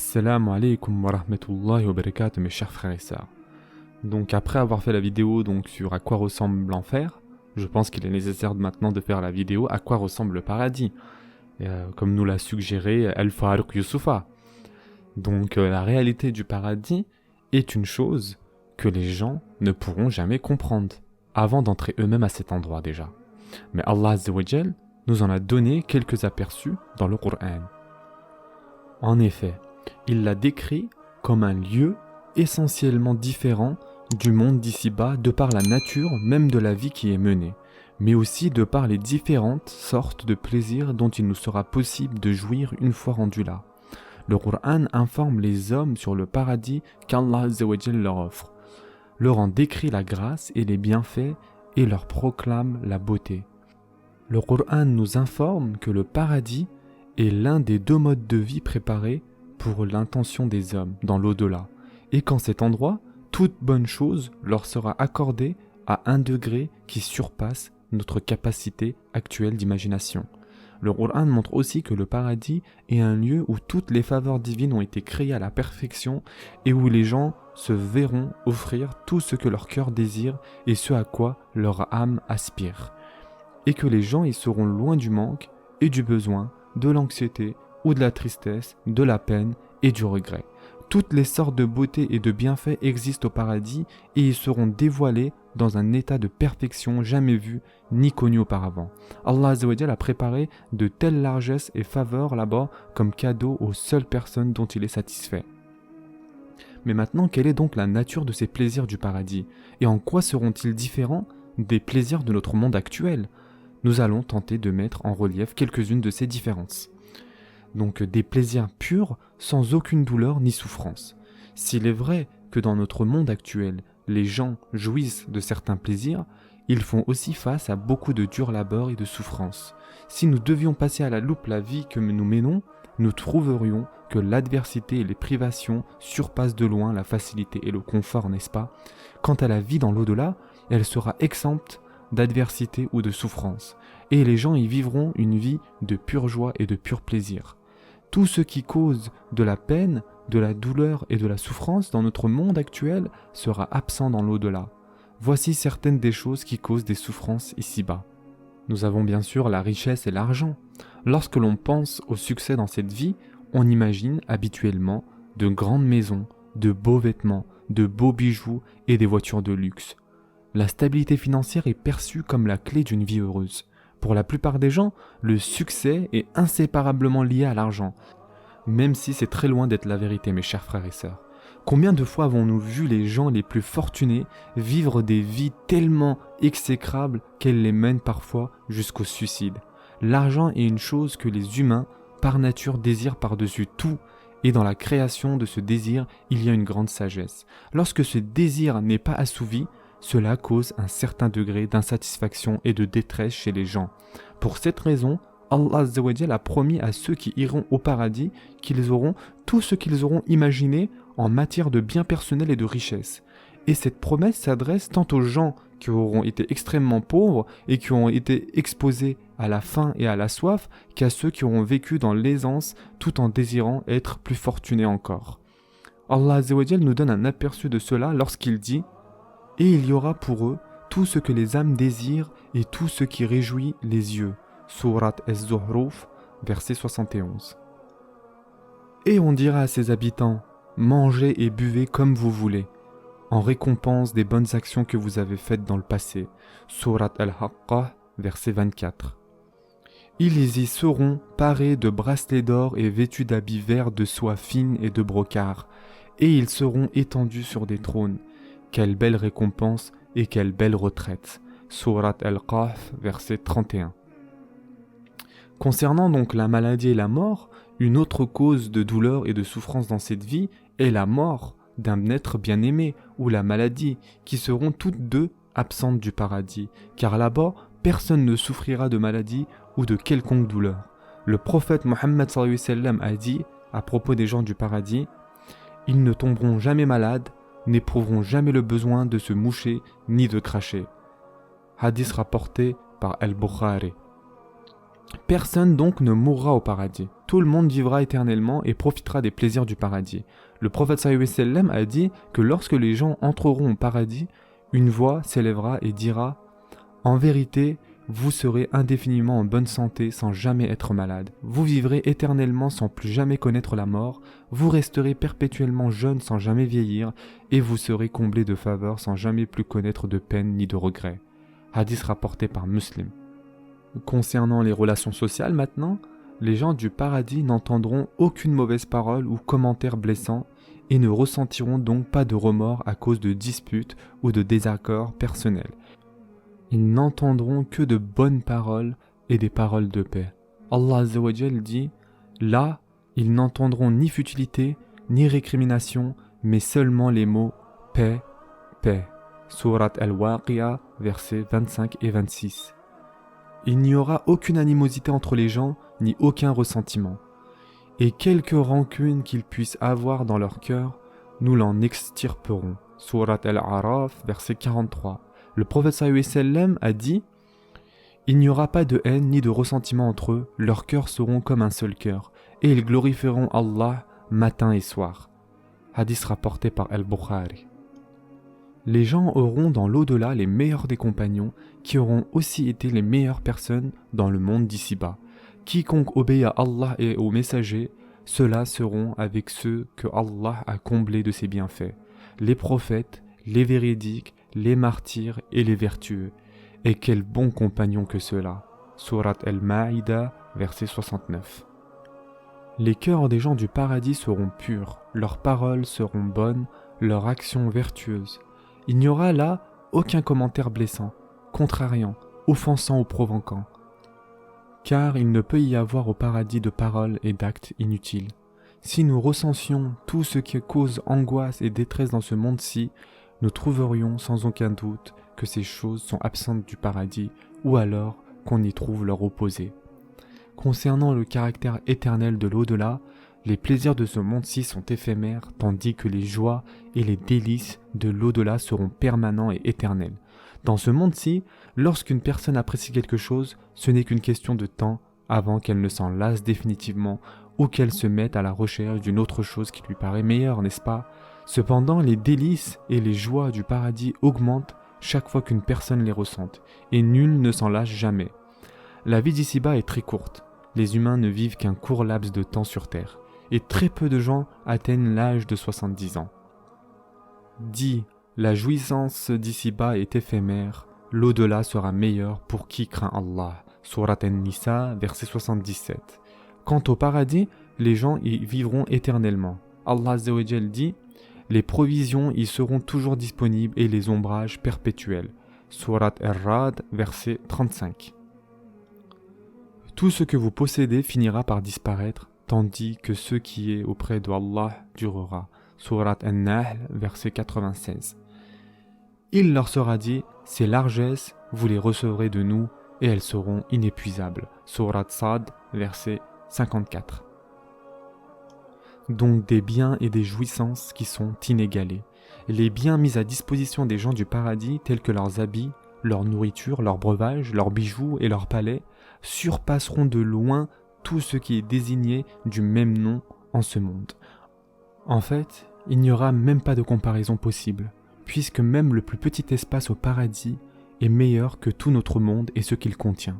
Assalamu alaikum wa rahmatullahi wa barakatuh mes chers frères et sœurs. Donc après avoir fait la vidéo sur à quoi ressemble l'enfer, je pense qu'il est nécessaire maintenant de faire la vidéo à quoi ressemble le paradis. Comme nous l'a suggéré Al-Farouq Youssoufa. La réalité du paradis est une chose que les gens ne pourront jamais comprendre avant d'entrer eux-mêmes à cet endroit déjà. Mais Allah Azza wa Jal nous en a donné quelques aperçus dans le Coran. En effet, il l'a décrit comme un lieu essentiellement différent du monde d'ici-bas de par la nature même de la vie qui est menée, mais aussi de par les différentes sortes de plaisirs dont il nous sera possible de jouir une fois rendu là. Le Coran informe les hommes sur le paradis qu'Allah Azza wa Jal leur offre, leur en décrit la grâce et les bienfaits et leur proclame la beauté. Le Coran nous informe que le paradis est l'un des deux modes de vie préparés pour l'intention des hommes dans l'au-delà, et qu'en cet endroit, toute bonne chose leur sera accordée à un degré qui surpasse notre capacité actuelle d'imagination. Le Coran montre aussi que le paradis est un lieu où toutes les faveurs divines ont été créées à la perfection et où les gens se verront offrir tout ce que leur cœur désire et ce à quoi leur âme aspire. Et que les gens y seront loin du manque et du besoin, de l'anxiété ou de la tristesse, de la peine et du regret. Toutes les sortes de beauté et de bienfaits existent au paradis et y seront dévoilés dans un état de perfection jamais vu ni connu auparavant. Allah Azza wa Jal a préparé de telles largesses et faveurs là-bas comme cadeau aux seules personnes dont il est satisfait. Mais maintenant, quelle est donc la nature de ces plaisirs du paradis et en quoi seront-ils différents des plaisirs de notre monde actuel ? Nous allons tenter de mettre en relief quelques-unes de ces différences. Des plaisirs purs, sans aucune douleur ni souffrance. S'il est vrai que dans notre monde actuel, les gens jouissent de certains plaisirs, ils font aussi face à beaucoup de dur labeur et de souffrance. Si nous devions passer à la loupe la vie que nous menons, nous trouverions que l'adversité et les privations surpassent de loin la facilité et le confort, n'est-ce pas ? Quant à la vie dans l'au-delà, elle sera exempte d'adversité ou de souffrance, et les gens y vivront une vie de pure joie et de pur plaisir. Tout ce qui cause de la peine, de la douleur et de la souffrance dans notre monde actuel sera absent dans l'au-delà. Voici certaines des choses qui causent des souffrances ici-bas. Nous avons bien sûr la richesse et l'argent. Lorsque l'on pense au succès dans cette vie, on imagine habituellement de grandes maisons, de beaux vêtements, de beaux bijoux et des voitures de luxe. La stabilité financière est perçue comme la clé d'une vie heureuse. Pour la plupart des gens, le succès est inséparablement lié à l'argent, même si c'est très loin d'être la vérité, mes chers frères et sœurs. Combien de fois avons-nous vu les gens les plus fortunés vivre des vies tellement exécrables qu'elles les mènent parfois jusqu'au suicide ? L'argent est une chose que les humains, par nature, désirent par-dessus tout, et dans la création de ce désir, il y a une grande sagesse. Lorsque ce désir n'est pas assouvi, cela cause un certain degré d'insatisfaction et de détresse chez les gens. Pour cette raison, Allah Azza wa Jal a promis à ceux qui iront au paradis qu'ils auront tout ce qu'ils auront imaginé en matière de biens personnels et de richesse. Et cette promesse s'adresse tant aux gens qui auront été extrêmement pauvres et qui ont été exposés à la faim et à la soif qu'à ceux qui auront vécu dans l'aisance tout en désirant être plus fortunés encore. Allah Azza wa Jal nous donne un aperçu de cela lorsqu'il dit « Et il y aura pour eux tout ce que les âmes désirent et tout ce qui réjouit les yeux. » Surat Az-Zuhruf, verset 71. Et on dira à ses habitants, mangez et buvez comme vous voulez, en récompense des bonnes actions que vous avez faites dans le passé. Surat Al-Haqqah, verset 24. Ils y seront parés de bracelets d'or et vêtus d'habits verts de soie fine et de brocart, et ils seront étendus sur des trônes. Quelle belle récompense et quelle belle retraite. Surat Al-Qaf, verset 31. Concernant la maladie et la mort, une autre cause de douleur et de souffrance dans cette vie est la mort d'un être bien-aimé ou la maladie, qui seront toutes deux absentes du paradis, car là-bas, personne ne souffrira de maladie ou de quelconque douleur. Le prophète Mohammed sallallahu alayhi wa sallam a dit, à propos des gens du paradis, « Ils ne tomberont jamais malades, n'éprouveront jamais le besoin de se moucher ni de cracher. » Hadith rapporté par Al-Bukhari. Personne donc ne mourra au paradis. Tout le monde vivra éternellement et profitera des plaisirs du paradis. Le prophète sallallahu alayhi wa sallam a dit que lorsque les gens entreront au paradis, une voix s'élèvera et dira « En vérité, vous serez indéfiniment en bonne santé sans jamais être malade. Vous vivrez éternellement sans plus jamais connaître la mort. Vous resterez perpétuellement jeune sans jamais vieillir. Et vous serez comblé de faveurs sans jamais plus connaître de peine ni de regrets. » Hadith rapporté par Muslim. Concernant les relations sociales maintenant, les gens du paradis n'entendront aucune mauvaise parole ou commentaire blessant et ne ressentiront donc pas de remords à cause de disputes ou de désaccords personnels. Ils n'entendront que de bonnes paroles et des paroles de paix. Allah Azza wa Jal dit « Là, ils n'entendront ni futilité, ni récrimination, mais seulement les mots « paix, paix ». Surat Al-Waqi'a, versets 25 et 26. Il n'y aura aucune animosité entre les gens, ni aucun ressentiment. Et quelque rancune qu'ils puissent avoir dans leur cœur, nous l'en extirperons. Surat Al-A'raf, verset 43. Le prophète sallallahu alayhi wa sallam a dit « Il n'y aura pas de haine ni de ressentiment entre eux, leurs cœurs seront comme un seul cœur, et ils glorifieront Allah matin et soir. » Hadith rapporté par Al-Bukhari. Les gens auront dans l'au-delà les meilleurs des compagnons qui auront aussi été les meilleures personnes dans le monde d'ici-bas. Quiconque obéit à Allah et aux messagers, ceux-là seront avec ceux que Allah a comblés de ses bienfaits, les prophètes, les véridiques, les martyrs et les vertueux. Et quels bons compagnons que ceux-là. Surat Al-Ma'ida, verset 69. Les cœurs des gens du paradis seront purs, leurs paroles seront bonnes, leurs actions vertueuses. Il n'y aura là aucun commentaire blessant, contrariant, offensant ou provoquant, car il ne peut y avoir au paradis de paroles et d'actes inutiles. Si nous recensions tout ce qui cause angoisse et détresse dans ce monde-ci, nous trouverions sans aucun doute que ces choses sont absentes du paradis, ou alors qu'on y trouve leur opposé. Concernant le caractère éternel de l'au-delà, les plaisirs de ce monde-ci sont éphémères, tandis que les joies et les délices de l'au-delà seront permanents et éternels. Dans ce monde-ci, lorsqu'une personne apprécie quelque chose, ce n'est qu'une question de temps avant qu'elle ne s'en lasse définitivement ou qu'elle se mette à la recherche d'une autre chose qui lui paraît meilleure, n'est-ce pas ? Cependant, les délices et les joies du paradis augmentent chaque fois qu'une personne les ressente, et nul ne s'en lâche jamais. La vie d'ici-bas est très courte. Les humains ne vivent qu'un court laps de temps sur Terre, et très peu de gens atteignent l'âge de 70 ans. Dis, la jouissance d'ici-bas est éphémère, l'au-delà sera meilleur pour qui craint Allah. Surat An-Nisa, verset 77. Quant au paradis, les gens y vivront éternellement. Allah Azza wa Jal dit « Les provisions y seront toujours disponibles et les ombrages perpétuels. » Surat Ar-Ra'd, verset 35. Tout ce que vous possédez finira par disparaître, tandis que ce qui est auprès de Allah durera. Surat An-Nahl, verset 96. Il leur sera dit, ces largesses, vous les recevrez de nous, et elles seront inépuisables. Surat Sad, verset 54. Donc des biens et des jouissances qui sont inégalés. Les biens mis à disposition des gens du paradis, tels que leurs habits, leur nourriture, leurs breuvages, leurs bijoux et leurs palais, surpasseront de loin tout ce qui est désigné du même nom en ce monde. En fait, il n'y aura même pas de comparaison possible, puisque même le plus petit espace au paradis est meilleur que tout notre monde et ce qu'il contient.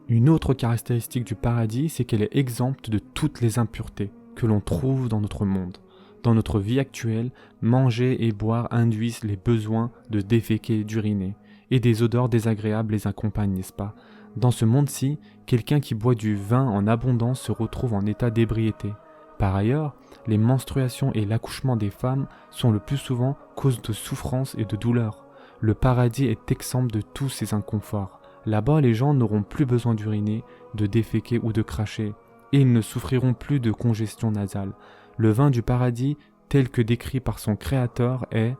Une autre caractéristique du paradis, c'est qu'elle est exempte de toutes les impuretés que l'on trouve dans notre monde. Dans notre vie actuelle, manger et boire induisent les besoins de déféquer et d'uriner, et des odeurs désagréables les accompagnent, n'est-ce pas ? Dans ce monde-ci, quelqu'un qui boit du vin en abondance se retrouve en état d'ébriété. Par ailleurs, les menstruations et l'accouchement des femmes sont le plus souvent cause de souffrance et de douleur. Le paradis est exempt de tous ces inconforts. Là-bas, les gens n'auront plus besoin d'uriner, de déféquer ou de cracher, et ils ne souffriront plus de congestion nasale. Le vin du paradis, tel que décrit par son créateur, est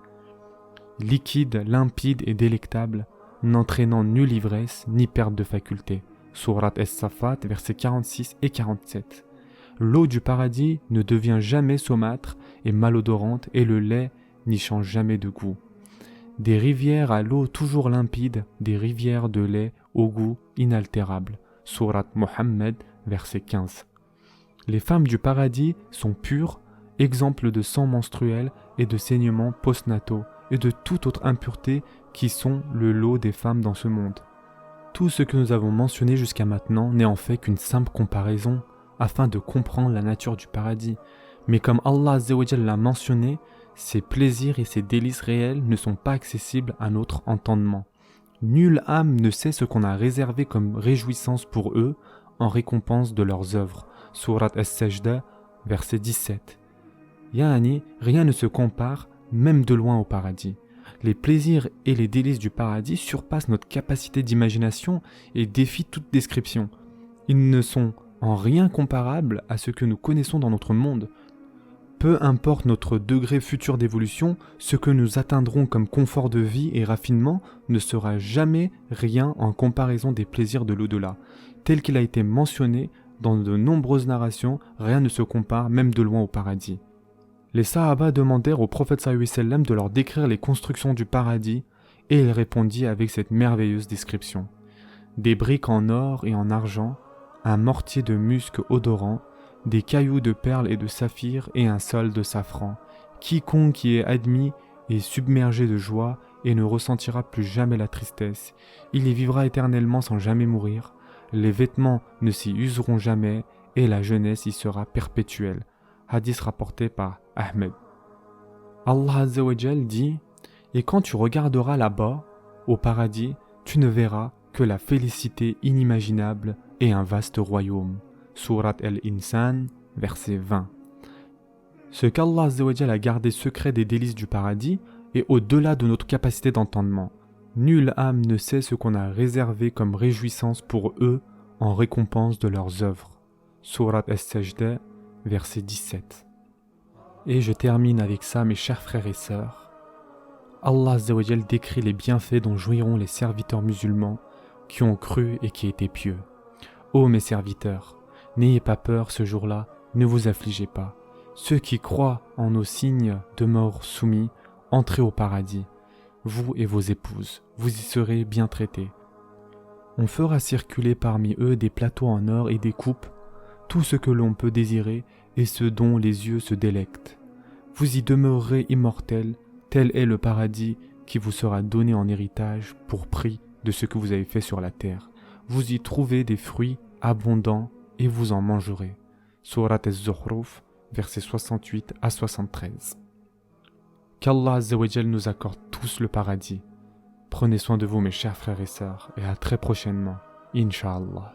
liquide, limpide et délectable, n'entraînant nulle ivresse ni perte de faculté. Surat As-Saffat, versets 46 et 47. L'eau du paradis ne devient jamais saumâtre et malodorante et le lait n'y change jamais de goût. Des rivières à l'eau toujours limpide, des rivières de lait au goût inaltérable. Sourate Mohammed, verset 15. Les femmes du paradis sont pures, exemples de sang menstruel et de saignements postnataux et de toute autre impureté qui sont le lot des femmes dans ce monde. Tout ce que nous avons mentionné jusqu'à maintenant n'est en fait qu'une simple comparaison afin de comprendre la nature du paradis. Mais comme Allah Azza wa Jal l'a mentionné, ces plaisirs et ces délices réels ne sont pas accessibles à notre entendement. Nulle âme ne sait ce qu'on a réservé comme réjouissance pour eux en récompense de leurs œuvres. Sourate As-Sajda, verset 17. Yani, rien ne se compare, même de loin au paradis. Les plaisirs et les délices du paradis surpassent notre capacité d'imagination et défient toute description. Ils ne sont en rien comparables à ce que nous connaissons dans notre monde. Peu importe notre degré futur d'évolution, ce que nous atteindrons comme confort de vie et raffinement ne sera jamais rien en comparaison des plaisirs de l'au-delà. Tel qu'il a été mentionné dans de nombreuses narrations, rien ne se compare même de loin au paradis. Les Sahaba demandèrent au prophète sallallahu alayhi wa sallam de leur décrire les constructions du paradis et il répondit avec cette merveilleuse description. Des briques en or et en argent, un mortier de musc odorant, des cailloux de perles et de saphirs et un sol de safran. Quiconque y est admis est submergé de joie et ne ressentira plus jamais la tristesse. Il y vivra éternellement sans jamais mourir. Les vêtements ne s'y useront jamais et la jeunesse y sera perpétuelle. Hadith rapporté par Ahmed. Allah Azza wa Jal dit « Et quand tu regarderas là-bas, au paradis, tu ne verras que la félicité inimaginable et un vaste royaume. » Sourate Al-Insan, verset 20. Ce qu'Allah Azza wa Jal a gardé secret des délices du paradis est au-delà de notre capacité d'entendement. Nulle âme ne sait ce qu'on a réservé comme réjouissance pour eux en récompense de leurs œuvres. Sourate As-Sajda, verset 17. Et je termine avec ça, mes chers frères et sœurs. Allah Azza wa Jal décrit les bienfaits dont jouiront les serviteurs musulmans qui ont cru et qui étaient pieux. Ô mes serviteurs, n'ayez pas peur ce jour-là, ne vous affligez pas. Ceux qui croient en nos signes de mort soumis, entrez au paradis. Vous et vos épouses, vous y serez bien traités. On fera circuler parmi eux des plateaux en or et des coupes, tout ce que l'on peut désirer et ce dont les yeux se délectent. Vous y demeurerez immortels, tel est le paradis qui vous sera donné en héritage pour prix de ce que vous avez fait sur la terre. Vous y trouvez des fruits abondants et vous en mangerez. Sourate Az-Zukhruf, versets 68 à 73. Qu'Allah Azza wa Jal nous accorde tous le paradis. Prenez soin de vous mes chers frères et sœurs et à très prochainement, Inch'Allah.